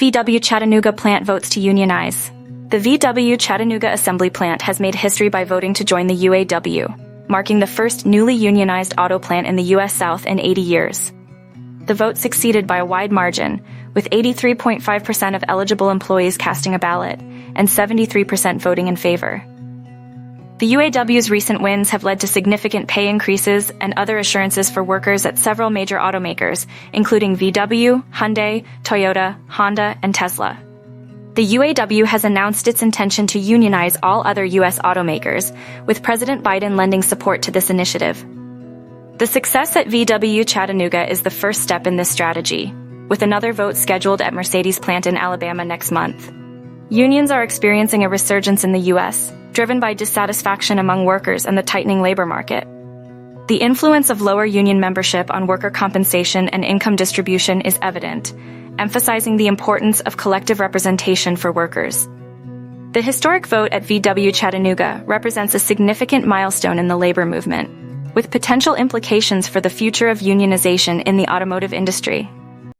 VW Chattanooga plant votes to unionize. The VW Chattanooga Assembly Plant has made history by voting to join the UAW, marking the first newly unionized auto plant in the U.S. South in 80 years. The vote succeeded by a wide margin, with 83.5% of eligible employees casting a ballot and 73% voting in favor. The UAW's recent wins have led to significant pay increases and other assurances for workers at several major automakers, including VW, Hyundai, Toyota, Honda, and Tesla. The UAW has announced its intention to unionize all other U.S. automakers, with President Biden lending support to this initiative. The success at VW Chattanooga is the first step in this strategy, with another vote scheduled at Mercedes plant in Alabama next month. Unions are experiencing a resurgence in the U.S., driven by dissatisfaction among workers and the tightening labor market. The influence of lower union membership on worker compensation and income distribution is evident, emphasizing the importance of collective representation for workers. The historic vote at VW Chattanooga represents a significant milestone in the labor movement, with potential implications for the future of unionization in the automotive industry.